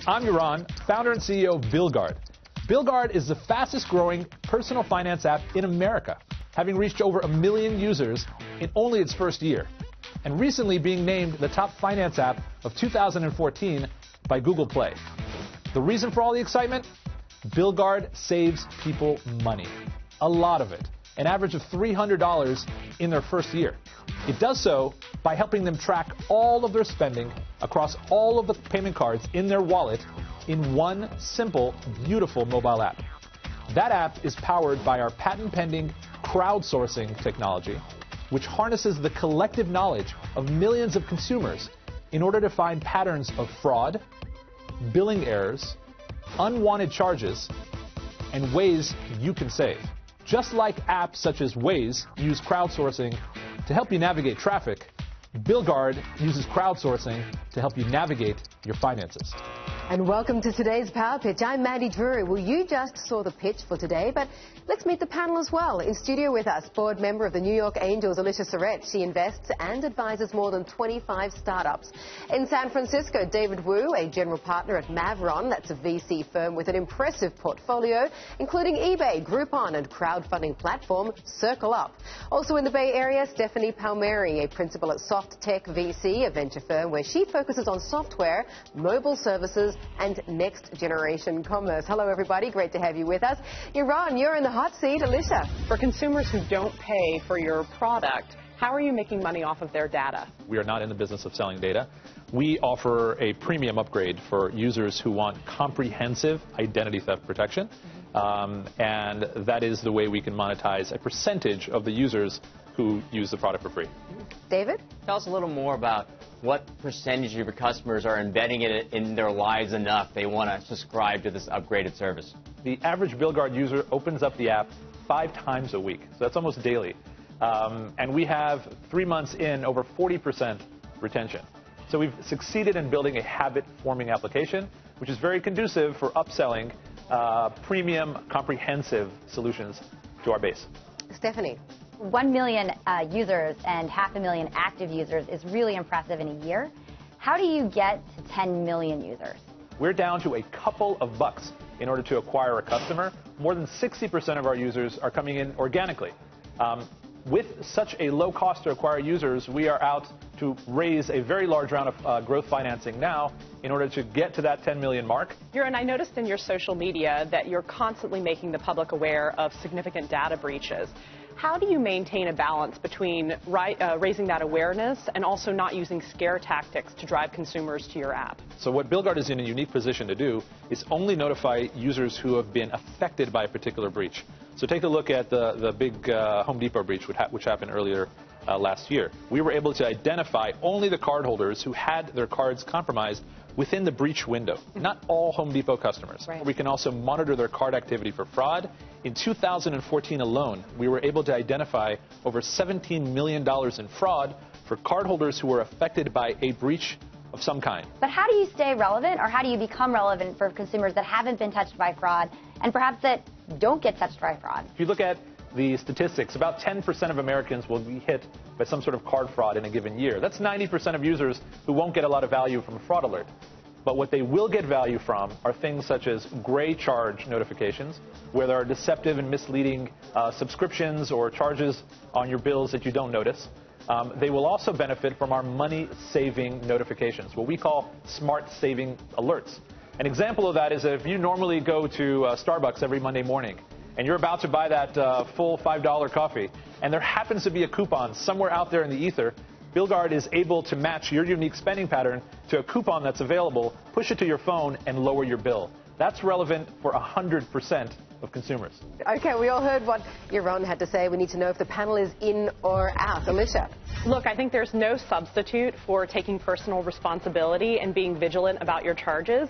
I'm Yaron, founder and CEO of BillGuard. BillGuard is the fastest growing personal finance app in America, having reached over 1 million users in only its first year, and recently being named the top finance app of 2014 by Google Play. The reason for all the excitement? BillGuard saves people money. A lot of it. An average of $300 in their first year. It does so by helping them track all of their spending across all of the payment cards in their wallet in one simple, beautiful mobile app. That app is powered by our patent-pending crowdsourcing technology, which harnesses the collective knowledge of millions of consumers in order to find patterns of fraud, billing errors, unwanted charges, and ways you can save. Just like apps such as Waze use crowdsourcing to help you navigate traffic, BillGuard uses crowdsourcing to help you navigate your finances. And welcome to today's Power Pitch. I'm Mandy Drury. Well, you just saw the pitch for today, but let's meet the panel as well. In studio with us, board member of the New York Angels, Alicia Surrett. She invests and advises more than 25 startups. In San Francisco, David Wu, a general partner at Mavron. That's a VC firm with an impressive portfolio, including eBay, Groupon, and crowdfunding platform Circle Up. Also in the Bay Area, Stephanie Palmieri, a principal at Soft Tech VC, a venture firm where she focuses on software, mobile services, and next-generation commerce. Hello, everybody. Great to have you with us. Yaron, you're in the hot seat. Alicia. For consumers who don't pay for your product, how are you making money off of their data? We are not in the business of selling data. We offer a premium upgrade for users who want comprehensive identity theft protection. And that is the way we can monetize a percentage of the users who use the product for free. David? Tell us a little more about what percentage of your customers are embedding it in their lives enough they want to subscribe to this upgraded service. The average BillGuard user opens up the app 5 times a week, so that's almost daily. And we have 3 months in over 40% retention. So we've succeeded in building a habit-forming application, which is very conducive for upselling premium, comprehensive solutions to our base. Stephanie. 1 million users and 500,000 active users is really impressive in a year. How do you get to 10 million users? We're down to a couple of bucks in order to acquire a customer. More than 60% of our users are coming in organically. With such a low cost to acquire users, we are out to raise a very large round of growth financing now in order to get to that 10 million mark. And I noticed in your social media that you're constantly making the public aware of significant data breaches. How do you maintain a balance between raising that awareness and also not using scare tactics to drive consumers to your app? So what BillGuard is in a unique position to do is only notify users who have been affected by a particular breach. So take a look at the big Home Depot breach, which happened earlier last year. We were able to identify only the cardholders who had their cards compromised within the breach window, not all Home Depot customers. Right. We can also monitor their card activity for fraud. In 2014 alone, we were able to identify over $17 million in fraud for cardholders who were affected by a breach of some kind. But how do you stay relevant, or how do you become relevant for consumers that haven't been touched by fraud and perhaps that don't get touched by fraud? If you look at the statistics, about 10% of Americans will be hit by some sort of card fraud in a given year. That's 90% of users who won't get a lot of value from a fraud alert. But what they will get value from are things such as gray charge notifications, where there are deceptive and misleading subscriptions or charges on your bills that you don't notice. They will also benefit from our money-saving notifications, what we call smart saving alerts. An example of that is if you normally go to Starbucks every Monday morning, and you're about to buy that full $5 coffee, and there happens to be a coupon somewhere out there in the ether, BillGuard is able to match your unique spending pattern to a coupon that's available, push it to your phone, and lower your bill. That's relevant for 100% of consumers. Okay, we all heard what Yaron had to say. We need to know if the panel is in or out. Alicia. Look, I think there's no substitute for taking personal responsibility and being vigilant about your charges.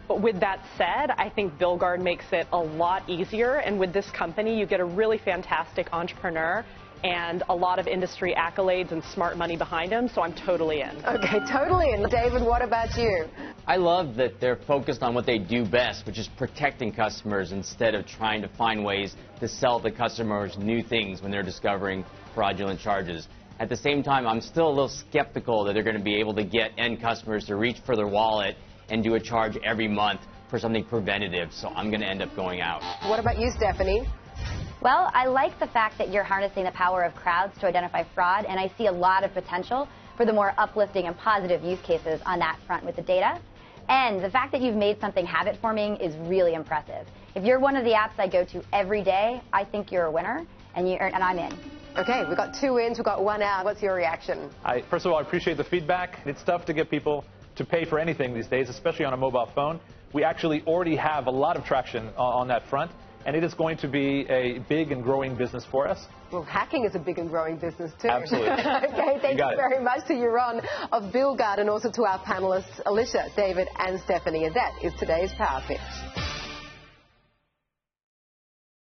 But with that said, I think BillGuard makes it a lot easier. And with this company, you get a really fantastic entrepreneur and a lot of industry accolades and smart money behind him, so I'm totally in. Okay, totally in. David, what about you? I love that they're focused on what they do best, which is protecting customers instead of trying to find ways to sell the customers new things when they're discovering fraudulent charges. At the same time, I'm still a little skeptical that they're going to be able to get end customers to reach for their wallet and do a charge every month for something preventative, so I'm going to end up going out. What about you, Stephanie? Well, I like the fact that you're harnessing the power of crowds to identify fraud, and I see a lot of potential for the more uplifting and positive use cases on that front with the data. And the fact that you've made something habit-forming is really impressive. If you're one of the apps I go to every day, I think you're a winner, and I'm in. Okay, we've got 2 in, we've got 1 out. What's your reaction? First of all, I appreciate the feedback. It's tough to get people to pay for anything these days, especially on a mobile phone. We actually already have a lot of traction on that front, and it is going to be a big and growing business for us. Well, hacking is a big and growing business too. Absolutely. Okay, thank you very much to Yaron of BillGuard and also to our panelists, Alicia, David and Stephanie. And that is today's Power Pitch.